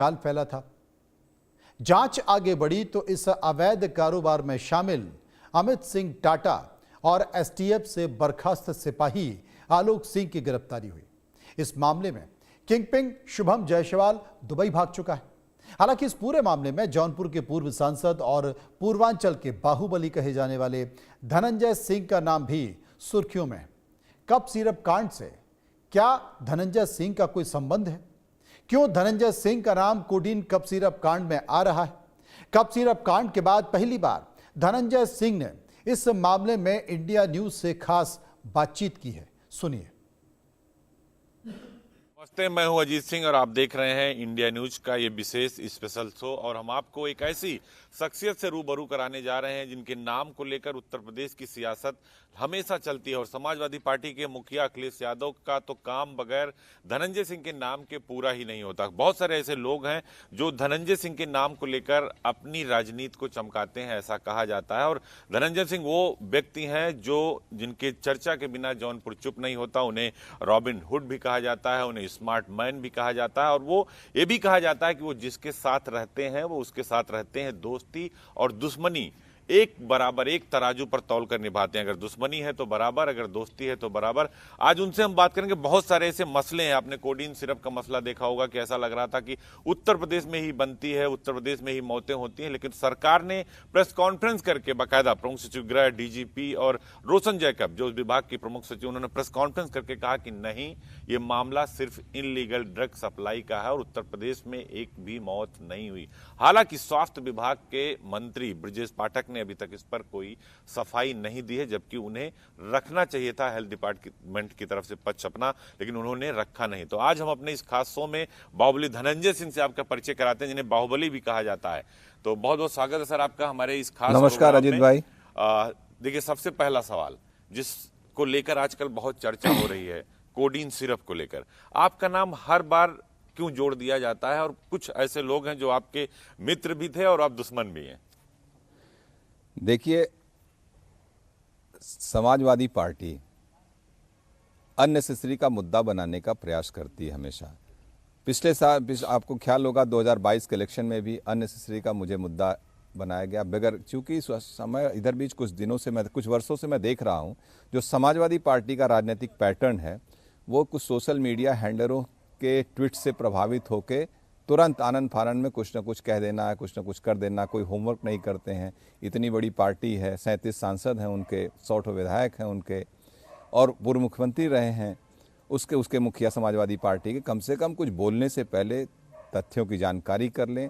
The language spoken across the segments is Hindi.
ख्याल फैला था। जांच आगे बढ़ी तो इस अवैध कारोबार में शामिल अमित सिंह टाटा और एसटीएफ से बर्खास्त सिपाही आलोक सिंह की गिरफ्तारी हुई। इस मामले में किंगपिन शुभम जायसवाल दुबई भाग चुका है। हालांकि इस पूरे मामले में जौनपुर के पूर्व सांसद और पूर्वांचल के बाहुबली कहे जाने वाले धनंजय सिंह का नाम भी सुर्खियों में है। कप सिरप कांड से क्या धनंजय सिंह का कोई संबंध है? क्यों धनंजय सिंह का नाम कोडीन कप सिरप कांड में आ रहा है? कप सिरप कांड के बाद पहली बार धनंजय सिंह ने इस मामले में इंडिया न्यूज से खास बातचीत की है। सुनिए। नमस्ते, मैं हूं अजीत सिंह और आप देख रहे हैं इंडिया न्यूज का ये विशेष स्पेशल शो। और हम आपको एक ऐसी शख्सियत से रूबरू कराने जा रहे हैं जिनके नाम को लेकर उत्तर प्रदेश की सियासत हमेशा चलती है। और समाजवादी पार्टी के मुखिया अखिलेश यादव का तो काम बगैर धनंजय सिंह के नाम के पूरा ही नहीं होता। बहुत सारे ऐसे लोग हैं जो धनंजय सिंह के नाम को लेकर अपनी राजनीति को चमकाते हैं, ऐसा कहा जाता है। और धनंजय सिंह वो व्यक्ति हैं जो जिनके चर्चा के बिना जौनपुर चुप नहीं होता। उन्हें रॉबिन हुड भी कहा जाता है, उन्हें स्मार्ट मैन भी कहा जाता है, और वो ये भी कहा जाता है कि वो जिसके साथ रहते हैं वो उसके साथ रहते हैं। दोस्ती और दुश्मनी एक बराबर, एक तराजू पर तौल कर निभाते हैं। अगर दुश्मनी है तो बराबर, अगर दोस्ती है तो बराबर। आज उनसे हम बात करेंगे। बहुत सारे ऐसे मसले हैं। आपने कोडीन सिरप का मसला देखा होगा कि ऐसा लग रहा था कि उत्तर प्रदेश में ही बनती है, उत्तर प्रदेश में ही मौतें होती हैं। लेकिन सरकार ने प्रेस कॉन्फ्रेंस करके बाकायदा प्रमुख सचिव गृह, डीजीपी और रोशन जैकब जो उस विभाग की प्रमुख सचिव, उन्होंने प्रेस कॉन्फ्रेंस करके कहा कि नहीं, ये मामला सिर्फ इनलीगल ड्रग सप्लाई का है और उत्तर प्रदेश में एक भी मौत नहीं हुई। हालांकि स्वास्थ्य विभाग के मंत्री ब्रजेश पाठक ने अभी तक इस पर कोई सफाई नहीं दी है, जबकि उन्हें रखना चाहिए था हेल्थ डिपार्टमेंट की तरफ से पक्ष अपना, लेकिन उन्होंने रखा नहीं। तो आज हम अपने इस खास शो में बाहुबली धनंजय सिंह से आपका परिचय कराते हैं, जिन्हें बाहुबली भी कहा जाता है। तो बहुत बहुत स्वागत है सर आपका हमारे इस खास। नमस्कार अजीत भाई। देखिए, सबसे पहला सवाल जिसको लेकर आजकल बहुत चर्चा हो रही है, कोडीन सिरप को लेकर आपका नाम हर बार क्यों जोड़ दिया जाता है? और कुछ ऐसे लोग हैं जो आपके मित्र भी थे और आप दुश्मन भी हैं। देखिए, समाजवादी पार्टी अननेसेसरी का मुद्दा बनाने का प्रयास करती है हमेशा। पिछले साल आपको ख्याल होगा 2022 के इलेक्शन में भी अननेसेसरी का मुझे मुद्दा बनाया गया बगैर, चूंकि इस समय इधर बीच कुछ वर्षों से मैं देख रहा हूं जो समाजवादी पार्टी का राजनीतिक पैटर्न है वो कुछ सोशल मीडिया हैंडलरों के ट्वीट से प्रभावित होकर तुरंत आनंद फानंद में कुछ ना कुछ कह देना है, कुछ ना कुछ कर देना, कोई होमवर्क नहीं करते हैं। इतनी बड़ी पार्टी है, 37 सांसद हैं उनके, 100 विधायक हैं उनके, और पूर्व मुख्यमंत्री रहे हैं उसके मुखिया समाजवादी पार्टी के। कम से कम कुछ बोलने से पहले तथ्यों की जानकारी कर लें,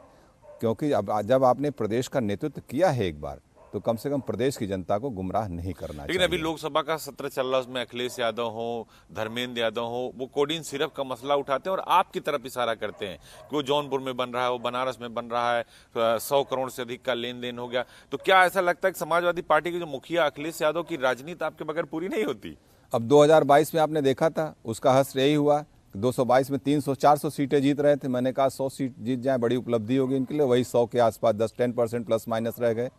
क्योंकि अब जब आपने प्रदेश का नेतृत्व किया है एक बार, तो कम से कम प्रदेश की जनता को गुमराह नहीं करना चाहिए। लेकिन अभी लोकसभा का सत्र चल रहा है, उसमें अखिलेश यादव हो, धर्मेंद्र यादव हो, वो कोडीन सिरप का मसला उठाते हैं और आपकी तरफ इशारा करते हैं कि वो जौनपुर में बन रहा है, वो बनारस में बन रहा है, 100 करोड़ से अधिक का लेन देन हो गया। तो क्या ऐसा लगता है कि समाजवादी पार्टी के जो मुखिया अखिलेश यादव की राजनीति आपके बगैर पूरी नहीं होती? अब 2022 में आपने देखा था, उसका हश्र यही हुआ। 222 में 300-400 सीटें जीत रहे थे। मैंने कहा 100 सीट जीत जाए, बड़ी उपलब्धि होगी इनके लिए। वही 100 के आसपास 10-10% प्लस माइनस रह गए।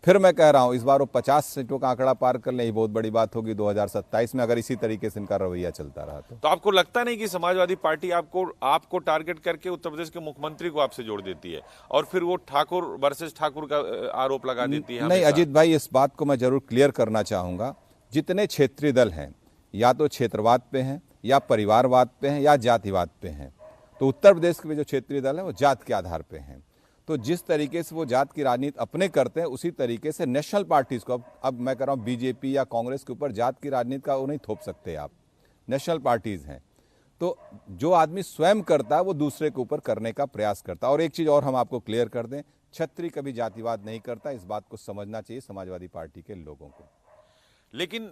फिर मैं कह रहा हूं इस बार वो 50 सीटों का आंकड़ा पार कर ले, ये बहुत बड़ी बात होगी 2027 में, अगर इसी तरीके से इनका रवैया चलता रहा तो आपको लगता नहीं कि समाजवादी पार्टी आपको टारगेट करके उत्तर प्रदेश के मुख्यमंत्री को आपसे जोड़ देती है और फिर वो ठाकुर वर्सेस ठाकुर का आरोप लगा देती है? नहीं अजीत भाई, इस बात को मैं जरूर क्लियर करना चाहूंगा। जितने क्षेत्रीय दल हैं, या तो क्षेत्रवाद पे हैं, या परिवारवाद पे हैं, या जातिवाद पे हैं। तो उत्तर प्रदेश के जो क्षेत्रीय दल हैं वो जात के आधार पे हैं। तो जिस तरीके से वो जात की राजनीति अपने करते हैं, उसी तरीके से नेशनल पार्टीज को, अब मैं कह रहा हूँ बीजेपी या कांग्रेस के ऊपर जात की राजनीति का वो नहीं थोप सकते आप। नेशनल पार्टीज हैं, तो जो आदमी स्वयं करता है वो दूसरे के ऊपर करने का प्रयास करता है। और एक चीज़ और हम आपको क्लियर कर दें, छत्री कभी जातिवाद नहीं करता। इस बात को समझना चाहिए समाजवादी पार्टी के लोगों को। लेकिन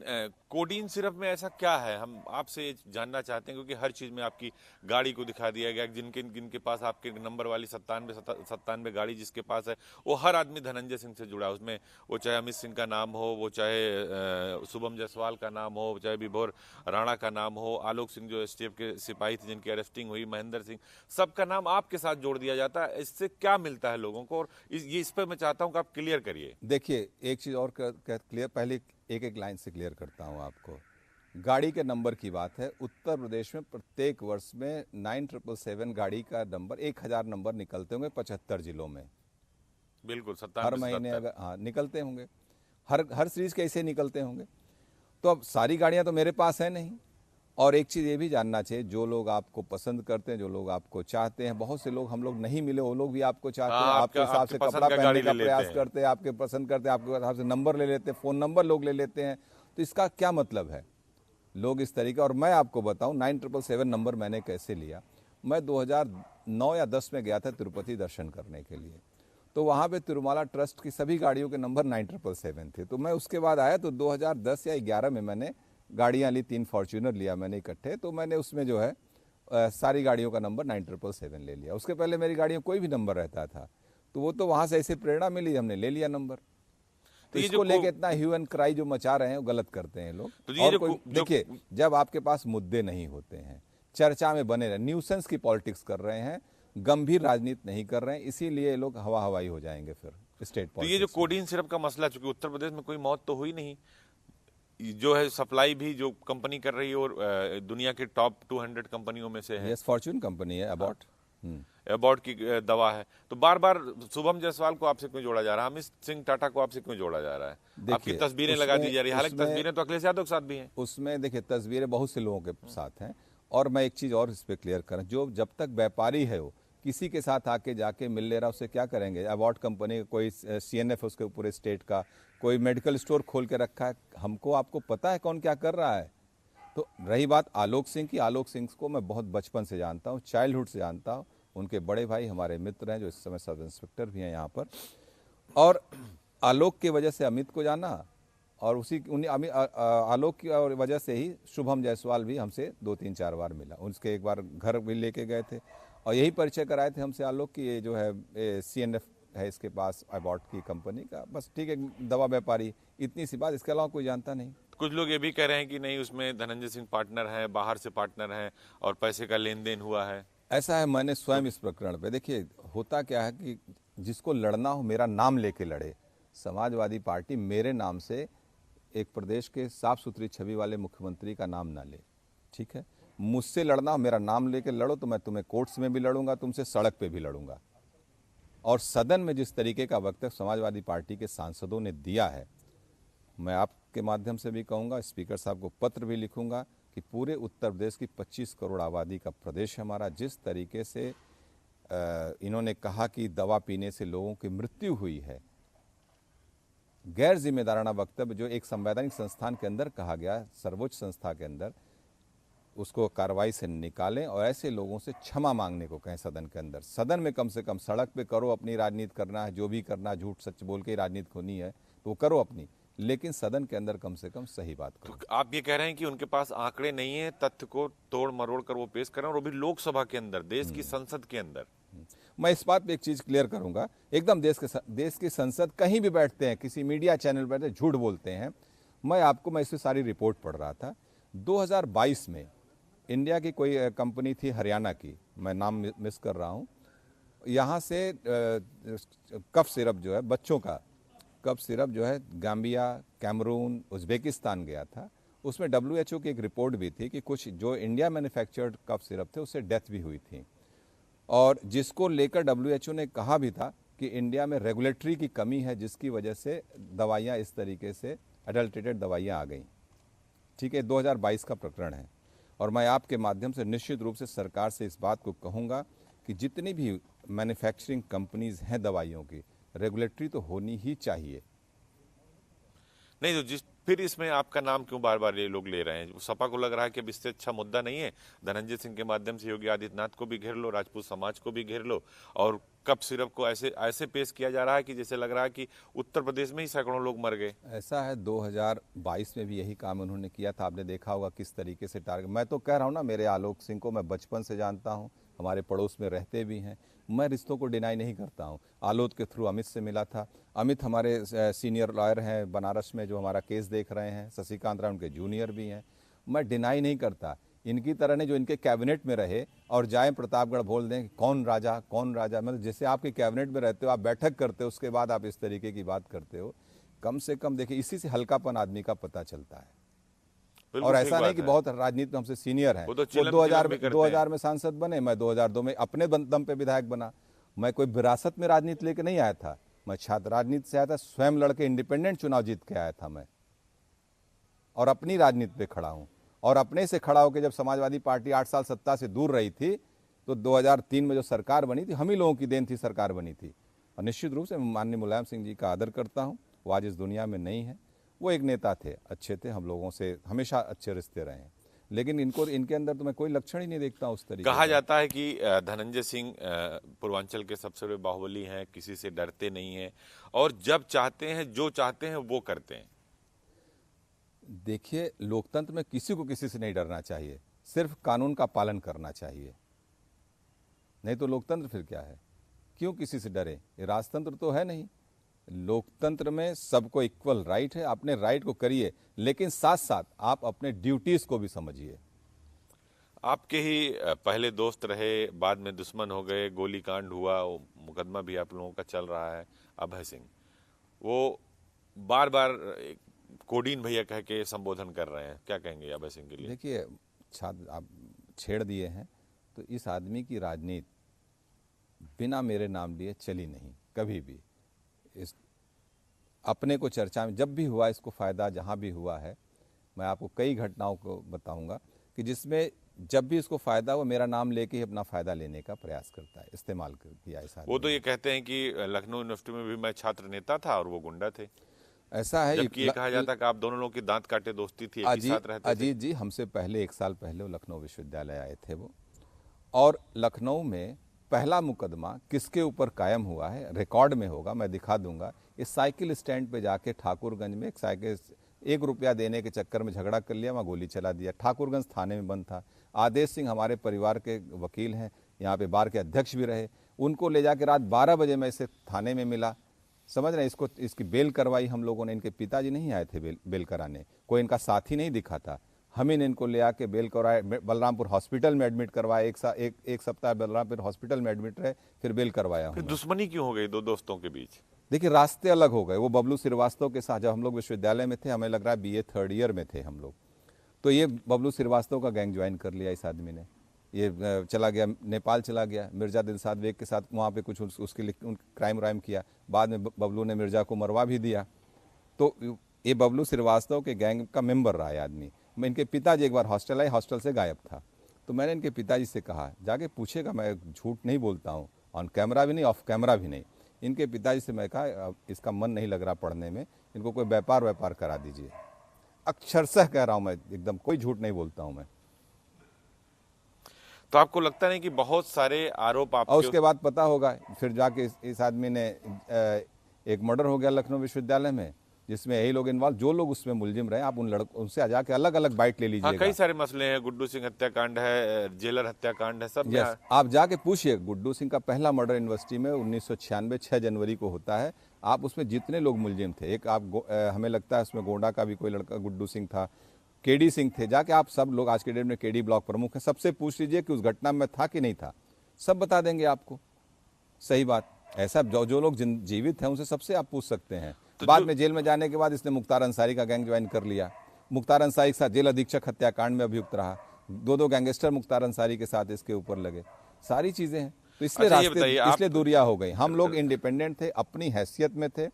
कोडीन सिरप में ऐसा क्या है, हम आपसे जानना चाहते हैं, क्योंकि हर चीज में आपकी गाड़ी को दिखा दिया गया। जिनके पास आपके नंबर वाली 97 गाड़ी जिसके पास है, वो हर आदमी धनंजय सिंह से जुड़ा है। उसमें वो चाहे अमित सिंह का नाम हो, वो चाहे शुभम जायसवाल का नाम हो, चाहे विभोर राणा का नाम हो, आलोक सिंह जो एसटीएफ के सिपाही थे जिनकी अरेस्टिंग हुई, महेंद्र सिंह, सबका नाम आपके साथ जोड़ दिया जाता है। इससे क्या मिलता है लोगों को? और इस पर मैं चाहता हूँ कि आप क्लियर करिए। देखिए, एक चीज़ और क्लियर, पहले एक लाइन से क्लियर करता हूं आपको। गाड़ी के नंबर की बात है, उत्तर प्रदेश में प्रत्येक वर्ष में 9777 गाड़ी का नंबर 1000 नंबर निकलते होंगे 75 जिलों में। बिल्कुल हर 97 महीने 77। अगर हाँ निकलते होंगे, हर सीरीज के ऐसे निकलते होंगे। तो अब सारी गाड़ियां तो मेरे पास है नहीं। और एक चीज़ ये भी जानना चाहिए, जो लोग आपको पसंद करते हैं, जो लोग आपको चाहते हैं, बहुत से लोग हम लोग नहीं मिले, वो लोग भी आपको चाहते हैं, हाँ, आपके हिसाब आपके से पसंद कपड़ा का पहनने गाड़ी का ले लेते प्रयास हैं। करते हैं, आपके पसंद करते हैं, आपके हिसाब से नंबर ले लेते हैं, फ़ोन नंबर लोग ले लेते हैं। तो इसका क्या मतलब है? लोग इस तरीके, और मैं आपको बताऊं 9777 नंबर मैंने कैसे लिया। मैं 2009 या 10 में गया था तिरुपति दर्शन करने के लिए, तो वहाँ पे तिरुमाला ट्रस्ट की सभी गाड़ियों के नंबर 9777 थे। तो मैं उसके बाद आया तो 2010 या 11 में मैंने गाड़ियाँ ली, 3 फॉर्च्यूनर लिया मैंने इकट्ठे। तो मैंने उसमें जो है सारी गाड़ियों का नंबर 9777 ले लिया। उसके पहले मेरी गाड़ियों कोई भी नंबर रहता था, तो वो तो वहाँ से ऐसे प्रेरणा मिली, हमने ले लिया नंबर। तो ये इसको जो लेके इतना ह्यू एंड क्राई जो मचा रहे हैं वो गलत करते हैं लोग। तो ये और जो कोई देखिए, जब आपके पास मुद्दे नहीं होते हैं, चर्चा में बने रहे, न्यूसेंस की पॉलिटिक्स कर रहे हैं, गंभीर राजनीति नहीं कर रहे हैं, इसीलिए लोग हवा हवाई हो जाएंगे फिर स्टेट तो ये जो पॉलिटिक्स। कोडीन सिरप का मसला, चूंकि उत्तर प्रदेश में कोई मौत तो हुई नहीं, जो है सप्लाई भी जो कंपनी कर रही है और दुनिया के टॉप 200 कंपनियों में से है, यस, फॉर्च्यून कंपनी है, अबॉट। एबॉट की दवा है। तो बार बार शुभम जायसवाल को आपसे क्यों जोड़ा जा रहा है, अमित सिंह टाटा को आपसे क्यों जोड़ा जा रहा है? आपकी देखिए, तस्वीरें लगा दी जा रही है, हालांकि उसमें- तस्वीरें तो अखिलेश यादव के साथ भी हैं। उसमें देखिए तस्वीरें बहुत से लोगों के साथ हैं। और मैं एक चीज़ और इस पर क्लियर करें, जो जब तक व्यापारी है वो किसी के साथ आके जाके मिल ले रहा, उससे क्या करेंगे? अवार्ड कंपनी का कोई CNF है उसके पूरे स्टेट का, कोई मेडिकल स्टोर खोल के रखा है, हमको आपको पता है कौन क्या कर रहा है। तो रही बात आलोक सिंह की, आलोक सिंह को मैं बहुत बचपन से जानता हूँ, चाइल्डहुड से जानता हूँ। उनके बड़े भाई हमारे मित्र हैं जो इस समय सब इंस्पेक्टर भी हैं यहाँ पर। और आलोक की वजह से अमित को जाना, और उसी आलोक की वजह से ही शुभम जायसवाल भी हमसे 2-3-4 बार मिला। उसके एक बार घर भी लेके गए थे और यही परिचय कराए थे हमसे आलोक की, ये जो है CNF है इसके पास अबॉट की कंपनी का, बस ठीक है, दवा व्यापारी, इतनी सी बात, इसके अलावा कोई जानता नहीं। कुछ लोग ये भी कह रहे हैं कि नहीं, उसमें धनंजय सिंह पार्टनर है, बाहर से पार्टनर है और पैसे का लेन देन हुआ है। ऐसा है, मैंने स्वयं इस प्रकरण पे, देखिए होता क्या है कि जिसको लड़ना हो मेरा नाम लेके लड़े। समाजवादी पार्टी मेरे नाम से एक प्रदेश के साफ सुथरी छवि वाले मुख्यमंत्री का नाम ना ले, ठीक है? मुझसे लड़ना हो मेरा नाम लेके लड़ो, तो मैं तुम्हें कोर्ट्स में भी लड़ूंगा, तुमसे सड़क पे भी लड़ूंगा। और सदन में जिस तरीके का वक्तव्य समाजवादी पार्टी के सांसदों ने दिया है, मैं आपके माध्यम से भी कहूँगा, स्पीकर साहब को पत्र भी लिखूंगा कि पूरे उत्तर प्रदेश की 25 करोड़ आबादी का प्रदेश है हमारा, जिस तरीके से इन्होंने कहा कि दवा पीने से लोगों की मृत्यु हुई है, गैर जिम्मेदाराना वक्तव्य जो एक संवैधानिक संस्थान के अंदर कहा गया, सर्वोच्च संस्था के अंदर, उसको कार्रवाई से निकालें और ऐसे लोगों से क्षमा मांगने को कहें सदन के अंदर। सदन में कम से कम, सड़क पे करो अपनी राजनीति करना है, जो भी करना है, झूठ सच बोल के राजनीति होनी है तो वो करो अपनी, लेकिन सदन के अंदर कम से कम सही बात करो। तो आप ये कह रहे हैं कि उनके पास आंकड़े नहीं है, तथ्य को तोड़ मरोड़ कर वो पेश करें, और वो भी लोकसभा के अंदर, देश की संसद के अंदर। मैं इस बात पे एक चीज क्लियर करूंगा, एकदम देश की संसद कहीं भी बैठते हैं, किसी मीडिया चैनल पर बैठते झूठ बोलते हैं। मैं इस पे सारी रिपोर्ट पढ़ रहा था। 2022 में इंडिया की कोई कंपनी थी हरियाणा की, मैं नाम मिस कर रहा हूँ, यहाँ से कफ सिरप जो है बच्चों का, कफ सिरप जो है गाम्बिया, कैमरून, उज्बेकिस्तान गया था। उसमें WHO की एक रिपोर्ट भी थी कि कुछ जो इंडिया मैन्युफैक्चर्ड कफ सिरप थे उससे डेथ भी हुई थी, और जिसको लेकर WHO ने कहा भी था कि इंडिया में रेगुलेटरी की कमी है, जिसकी वजह से दवाइयाँ इस तरीके से एडल्ट्रेटेड दवाइयाँ आ गई। ठीक है, 2022 का प्रकरण है। और मैं आपके माध्यम से निश्चित रूप से सरकार से इस बात को कहूँगा कि जितनी भी मैन्युफैक्चरिंग कंपनीज हैं दवाइयों की, रेगुलेटरी तो होनी ही चाहिए। नहीं तो फिर इसमें आपका नाम क्यों बार बार ये लोग ले रहे हैं? सपा को लग रहा है कि अब इससे अच्छा मुद्दा नहीं है, धनंजय सिंह के माध्यम से योगी आदित्यनाथ को भी घेर लो, राजपूत समाज को भी घेर लो, और कप सिरप को ऐसे पेश किया जा रहा है कि जैसे लग रहा है कि उत्तर प्रदेश में ही सैकड़ों लोग मर गए। ऐसा है, 2022 में भी यही काम उन्होंने किया था, आपने देखा होगा किस तरीके से टारगेट। मैं तो कह रहा हूँ ना, मेरे आलोक सिंह को मैं बचपन से जानता हूँ, हमारे पड़ोस में रहते भी हैं, मैं रिश्तों को डिनाई नहीं करता हूँ। आलोक के थ्रू अमित से मिला था, अमित हमारे सीनियर लॉयर हैं बनारस में जो हमारा केस देख रहे हैं, शशिकांत राय उनके जूनियर भी हैं, मैं डिनाई नहीं करता। इनकी तरह ने जो इनके कैबिनेट में रहे और जाएं प्रतापगढ़ बोल दें कौन राजा कौन राजा, मतलब जैसे आपके कैबिनेट में रहते हो, आप बैठक करते हो, उसके बाद आप इस तरीके की बात करते हो, कम से कम देखिए इसी से हल्कापन आदमी का पता चलता है। बिल्कुल और ठीक ऐसा नहीं बात कि है। बहुत राजनीति में हमसे सीनियर हैं। वो तो वो चिलम 2000 भी में करते 2000 में सांसद बने, मैं 2002 में अपने दम पे विधायक बना। मैं कोई विरासत में राजनीति लेके नहीं आया था, मैं छात्र राजनीति से आया था, स्वयं लड़के इंडिपेंडेंट चुनाव जीत के आया था मैं, और अपनी राजनीति पे खड़ा हूं। और अपने से खड़ा होकर जब समाजवादी पार्टी 8 साल सत्ता से दूर रही थी, तो 2003 में जो सरकार बनी थी, हम ही लोगों की देन थी सरकार बनी थी। और निश्चित रूप से माननीय मुलायम सिंह जी का आदर करता हूं, वो आज इस दुनिया में नहीं है। वो एक नेता थे, अच्छे थे, हम लोगों से हमेशा अच्छे रिश्ते रहे हैं, लेकिन इनके अंदर तो मैं कोई लक्षण ही नहीं देखता उस तरीके कहा का। जाता है कि धनंजय सिंह पूर्वांचल के सबसे बड़े बाहुबली हैं, किसी से डरते नहीं हैं और जब चाहते हैं जो चाहते हैं वो करते हैं। देखिए, लोकतंत्र में किसी को किसी से नहीं डरना चाहिए, सिर्फ कानून का पालन करना चाहिए, नहीं तो लोकतंत्र फिर क्या है? क्यों किसी से डरे? ये राजतंत्र तो है नहीं। लोकतंत्र में सबको इक्वल राइट है, अपने राइट को करिए, लेकिन साथ साथ आप अपने ड्यूटीज को भी समझिए। आपके ही पहले दोस्त रहे, बाद में दुश्मन हो गए, गोली कांड हुआ, वो मुकदमा भी आप लोगों का चल रहा है। अभय सिंह वो बार बार कोडीन भैया कह के संबोधन कर रहे हैं, क्या कहेंगे अभय सिंह के लिए? देखिए, छात्र आप छेड़ दिए हैं, तो इस आदमी की राजनीति बिना मेरे नाम लिए चली नहीं कभी भी। इस अपने को चर्चा में जब भी हुआ, इसको फायदा जहां भी हुआ है, मैं आपको कई घटनाओं को बताऊंगा कि जिसमें जब भी इसको फायदा हुआ, मेरा नाम लेके ही अपना फायदा लेने का प्रयास करता है, इस्तेमाल किया इस आदमी वो तो ने। ये कहते हैं कि लखनऊ यूनिवर्सिटी में भी मैं छात्र नेता था और वो गुंडा थे, ऐसा है। जबकि ये कहा जाता है कि आप दोनों लोगों की दांत काटे दोस्ती थी, एक ही साथ रहते थे। अजीत जी हमसे पहले 1 साल पहले वो लखनऊ विश्वविद्यालय आए थे वो, और लखनऊ में पहला मुकदमा किसके ऊपर कायम हुआ है, रिकॉर्ड में होगा, मैं दिखा दूंगा। इस साइकिल स्टैंड पे जाके ठाकुरगंज में एक साइकिल 1 रुपया देने के चक्कर में झगड़ा कर लिया, वहाँ गोली चला दिया। ठाकुरगंज थाने में बंद था। आदेश सिंह हमारे परिवार के वकील हैं, यहाँ पे बार के अध्यक्ष भी रहे, उनको ले जाके रात 12 बजे मैं इसे थाने में मिला, समझ रहे हैं। इसकी बेल करवाई हम लोगों ने, इनके पिताजी नहीं आए थे बेल कराने, कोई इनका साथी नहीं दिखा था, हम ही ने इनको ले आके बेल करवाए, बलरामपुर हॉस्पिटल में एडमिट करवाया, एक सप्ताह बलरामपुर हॉस्पिटल में एडमिट रहे, फिर बेल करवाया फिर हूँ। दुश्मनी क्यों हो गई दो दोस्तों के बीच? देखिए, रास्ते अलग हो गए। वो बबलू श्रीवास्तव के साथ, जब हम लोग विश्वविद्यालय में थे, हमें लग रहा है BA 3rd ईयर में थे हम लोग, तो ये बबलू श्रीवास्तव का गैंग ज्वाइन कर लिया इस आदमी ने। ये चला गया नेपाल, चला गया मिर्जा दिलशाद बेग के साथ, वहाँ पे कुछ उसके लिए क्राइम व्राइम किया। बाद में बबलू ने मिर्जा को मरवा भी दिया। तो ये बबलू श्रीवास्तव के गैंग का मेंबर रहा है आदमी। मैं इनके पिताजी एक बार हॉस्टल आए, हॉस्टल से गायब था, तो मैंने इनके पिताजी से कहा जाके पूछेगा, मैं झूठ नहीं बोलता हूँ, ऑन कैमरा भी नहीं, ऑफ कैमरा भी नहीं। इनके पिताजी से मैं कहा इसका मन नहीं लग रहा पढ़ने में, इनको कोई व्यापार करा दीजिए। अक्षरशः कह रहा हूँ मैं, एकदम कोई झूठ नहीं बोलता हूँ मैं। तो आपको लगता नहीं कि बहुत सारे आरोप और आपके उसके बाद पता होगा, फिर जाके इस आदमी ने एक मर्डर हो गया लखनऊ विश्वविद्यालय में, जिसमें यही लोग इन्वॉल्व, जो लोग उसमें मुलजिम रहे, आप उनसे जाके अलग अलग बाइट ले हाँ, लीजिएगा। कई सारे मसले हैं, गुड्डू सिंह हत्याकांड है, जेलर हत्याकांड है, सब यस, आप जाके पूछिए। गुड्डू सिंह का पहला मर्डर यूनिवर्सिटी में 1996 6 जनवरी को होता है। आप उसमें जितने लोग मुलजिम थे, एक आप हमें लगता है उसमें गोंडा का भी कोई लड़का गुड्डू सिंह था, केडी सिंह थे, जाके आप सब लोग, आज के डेट में केडी ब्लॉक प्रमुख है, सबसे पूछ लीजिए कि उस घटना में था कि नहीं था, सब बता देंगे आपको। सही बात, ऐसा जो लोग जीवित हैं उनसे सबसे आप पूछ सकते हैं। तो बाद में जेल में जाने के बाद इसने मुख्तार अंसारी का गैंग ज्वाइन कर लिया। मुख्तार अंसारी के साथ जेल अधीक्षक हत्याकांड में अभियुक्त रहा। 2 गैंगस्टर मुख्तार अंसारी के साथ इसके ऊपर लगे। सारी चीजें हैं, तो इसलिए अच्छा, ये बताइए, इसलिए दूरियां हो गई। हम लोग इंडिपेंडेंट थे, अपनी हैसियत में थे,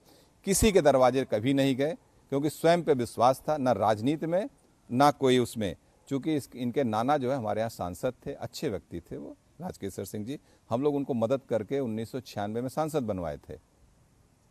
किसी के दरवाजे कभी नहीं गए, क्योंकि स्वयं पे विश्वास था, ना राजनीति में ना कोई उसमें। चूंकि इनके नाना जो है हमारे यहाँ सांसद थे, अच्छे व्यक्ति थे वो, राजकेशर सिंह जी, हम लोग उनको मदद करके 1996 में सांसद बनवाए थे।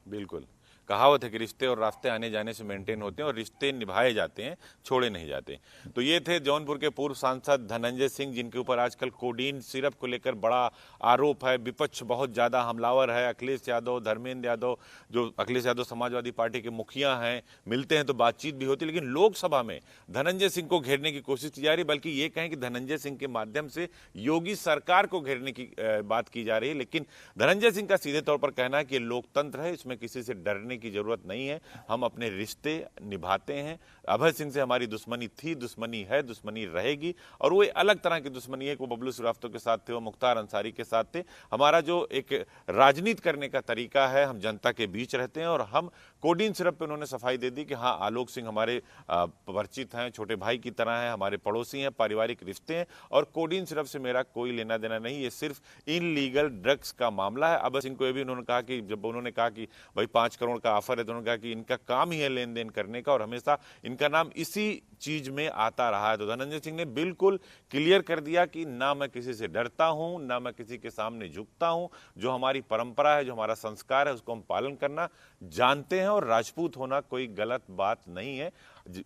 बिल्कुल, कहावत है कि रिश्ते और रास्ते आने जाने से मेंटेन होते हैं और रिश्ते निभाए जाते हैं, छोड़े नहीं जाते। तो ये थे जौनपुर के पूर्व सांसद धनंजय सिंह, जिनके ऊपर आजकल कोडीन सिरप को लेकर बड़ा आरोप है। विपक्ष बहुत ज्यादा हमलावर है। अखिलेश यादव, धर्मेंद्र यादव, जो अखिलेश यादव समाजवादी पार्टी के मुखिया हैं, मिलते हैं तो बातचीत भी होती है, लेकिन लोकसभा में धनंजय सिंह को घेरने की कोशिश की जा रही है। बल्कि ये कहें कि धनंजय सिंह के माध्यम से योगी सरकार को घेरने की बात की जा रही है। लेकिन धनंजय सिंह का सीधे तौर पर कहना है कि लोकतंत्र है, इसमें किसी से डरने की जरूरत नहीं है, हम अपने रिश्ते निभाते हैं। अभय सिंह से हमारी दुश्मनी थी, दुश्मनी है, दुश्मनी रहेगी, और वो अलग तरह की दुश्मनी है कि वो बबलू श्रीवास्तव के साथ थे, वो मुख्तार अंसारी के साथ थे। हमारा जो एक राजनीति करने का तरीका है, हम जनता के बीच रहते हैं और हम कोडीन सिरप पे उन्होंने सफाई दे दी कि हाँ, आलोक सिंह हमारे परिचित हैं, छोटे भाई की तरह हैं, हमारे पड़ोसी हैं, पारिवारिक रिश्ते हैं और कोडीन सिरप से मेरा कोई लेना देना नहीं, ये सिर्फ इनलीगल ड्रग्स का मामला है। अभय सिंह को ये भी उन्होंने कहा कि जब उन्होंने कहा कि भाई 5 करोड़ का ऑफर है तो उन्होंने कहा कि इनका काम ही है लेन देन करने का और हमेशा इनका नाम इसी चीज में आता रहा है। तो धनंजय सिंह ने बिल्कुल क्लियर कर दिया कि ना मैं किसी से डरता हूं, ना मैं किसी के सामने झुकता हूं। जो हमारी परंपरा है, जो हमारा संस्कार है, उसको हम पालन करना जानते हैं और राजपूत होना कोई गलत बात नहीं है।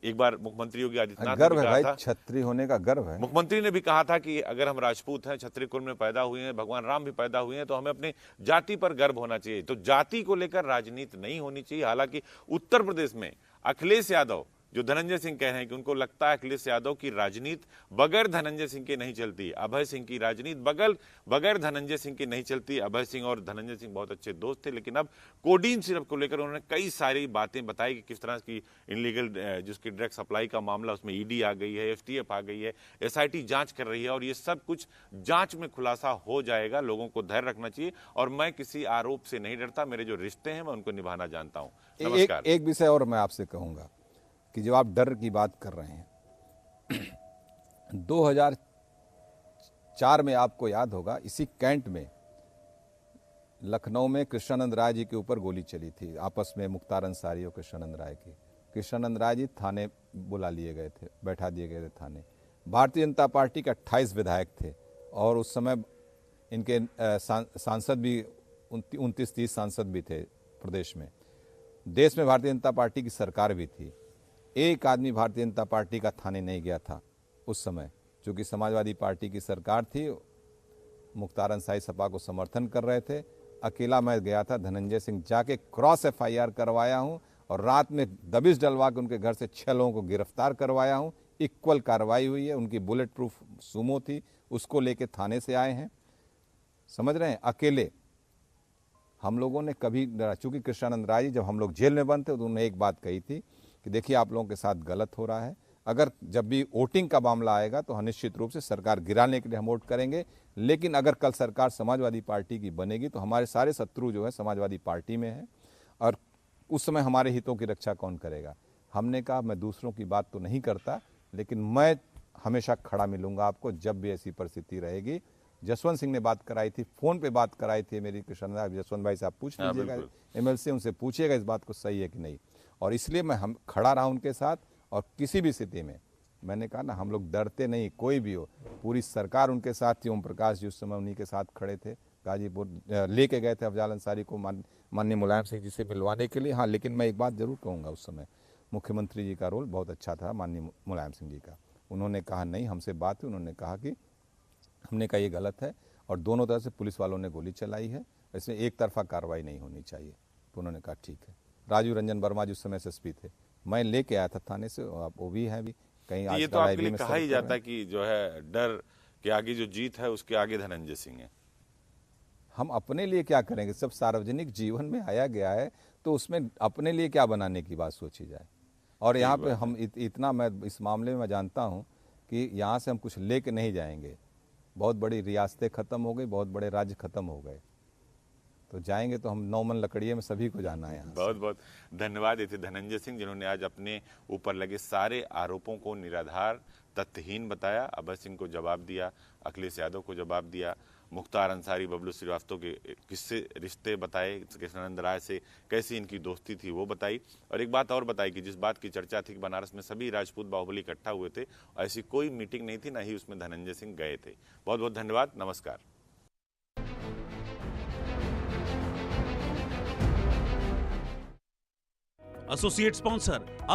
एक बार मुख्यमंत्री योगी आदित्यनाथ ने गर्व भी है कहा भाई, था, छत्री होने का गर्व है। मुख्यमंत्री ने भी कहा था कि अगर हम राजपूत हैं, क्षत्रिय कुल में पैदा हुए हैं, भगवान राम भी पैदा हुए हैं, तो हमें अपनी जाति पर गर्व होना चाहिए। तो जाति को लेकर राजनीति नहीं होनी चाहिए। हालांकि उत्तर प्रदेश में अखिलेश यादव, जो धनंजय सिंह कह रहे हैं कि उनको लगता है अखिलेश यादव की राजनीति बगैर धनंजय सिंह के नहीं चलती, अभय सिंह की राजनीति बगैर धनंजय सिंह की नहीं चलती। अभय सिंह और धनंजय सिंह बहुत अच्छे दोस्त थे, लेकिन अब कोडीन सिरप को लेकर उन्होंने कई सारी बातें बताई कि किस तरह की इनलीगल जिसकी ड्रग सप्लाई का मामला, उसमें ईडी आ गई है, एफटीएफ आ गई है, एसआईटी जांच कर रही है और ये सब कुछ जांच में खुलासा हो जाएगा। लोगों को धैर्य रखना चाहिए और मैं किसी आरोप से नहीं डरता, मेरे जो रिश्ते हैं मैं उनको निभाना जानता हूँ। नमस्कार। एक विषय और मैं आपसे कहूंगा कि जब आप डर की बात कर रहे हैं 2004 में आपको याद होगा, इसी कैंट में लखनऊ में कृष्णानंद राय जी के ऊपर गोली चली थी, आपस में मुख्तार अंसारी और कृष्णानंद राय की। कृष्णानंद राय जी थाने बुला लिए गए थे, बैठा दिए गए थे थाने। भारतीय जनता पार्टी के 28 विधायक थे और उस समय इनके सांसद भी 29-30 सांसद भी थे प्रदेश में। देश में भारतीय जनता पार्टी की सरकार भी थी। एक आदमी भारतीय जनता पार्टी का थाने नहीं गया था उस समय, क्योंकि समाजवादी पार्टी की सरकार थी, मुख्तार अंसारी सपा को समर्थन कर रहे थे। अकेला मैं गया था, धनंजय सिंह जाके क्रॉस FIR करवाया हूं और रात में दबिश डलवा के उनके घर से 6 लोगों को गिरफ्तार करवाया हूं। इक्वल कार्रवाई हुई है। उनकी बुलेट प्रूफ सुमो थी, उसको लेके थाने से आए हैं। समझ रहे हैं, अकेले हम लोगों ने कभी डरा। चूंकि कृष्णानंद राय जी जब हम लोग जेल में बंद थे तो उन्होंने एक बात कही थी कि देखिए आप लोगों के साथ गलत हो रहा है, अगर जब भी वोटिंग का मामला आएगा तो निश्चित रूप से सरकार गिराने के लिए हम वोट करेंगे, लेकिन अगर कल सरकार समाजवादी पार्टी की बनेगी तो हमारे सारे शत्रु जो है समाजवादी पार्टी में है और उस समय हमारे हितों की रक्षा कौन करेगा। हमने कहा मैं दूसरों की बात तो नहीं करता, लेकिन मैं हमेशा खड़ा मिलूंगा आपको जब भी ऐसी परिस्थिति रहेगी। जसवंत सिंह ने बात कराई थी, फोन पे बात कराई थी मेरी कृष्ण जसवंत भाई से आप पूछ लीजिएगा, MLC उनसे पूछिएगा इस बात को सही है कि नहीं। और इसलिए मैं हम खड़ा रहा उनके साथ और किसी भी स्थिति में मैंने कहा ना, हम लोग डरते नहीं, कोई भी हो। पूरी सरकार उनके साथ थी। ओम प्रकाश जी उस समय उन्हीं के साथ खड़े थे। गाजीपुर लेके गए थे अफजाल अंसारी को माननीय मुलायम सिंह जी से मिलवाने के लिए। हाँ, लेकिन मैं एक बात जरूर कहूँगा, उस समय मुख्यमंत्री जी का रोल बहुत अच्छा था, माननीय मुलायम सिंह जी का। उन्होंने कहा नहीं, हमसे बात हुई, उन्होंने कहा कि हमने कहा ये गलत है और दोनों तरफ से पुलिस वालों ने गोली चलाई है, इसमें एक तरफा कार्रवाई नहीं होनी चाहिए। तो उन्होंने कहा ठीक है। राजीव रंजन वर्मा जिस समय SSP थे, मैं लेके आया था थाने से, वो भी हैं भी कहीं। ये तो आपके लिए कहा ही जाता है कि जो है डर के आगे जो जीत है उसके आगे धनंजय सिंह है। हम अपने लिए क्या करेंगे? सब सार्वजनिक जीवन में आया गया है तो उसमें अपने लिए क्या बनाने की बात सोची जाए। और यहाँ पे हम इतना मैं इस मामले में जानता हूँ कि यहाँ से हम कुछ लेके नहीं जाएंगे। बहुत बड़ी रियासतें खत्म हो गई, बहुत बड़े राज्य खत्म हो गए, तो जाएंगे तो हम 9 मन लकड़िए में सभी को जाना है। बहुत बहुत धन्यवाद। ये थे धनंजय सिंह जिन्होंने आज अपने ऊपर लगे सारे आरोपों को निराधार, तथ्यहीन बताया। अभय सिंह को जवाब दिया, अखिलेश यादव को जवाब दिया, मुख्तार अंसारी, बबलू श्रीवास्तव के किससे रिश्ते बताए, कृष्णानंद राय से कैसी इनकी दोस्ती थी वो बताई। और एक बात और बताई कि जिस बात की चर्चा थी कि बनारस में सभी राजपूत बाहुबली इकट्ठा हुए थे, ऐसी कोई मीटिंग नहीं थी, ना ही उसमें धनंजय सिंह गए थे। बहुत बहुत धन्यवाद। नमस्कार। Associate sponsor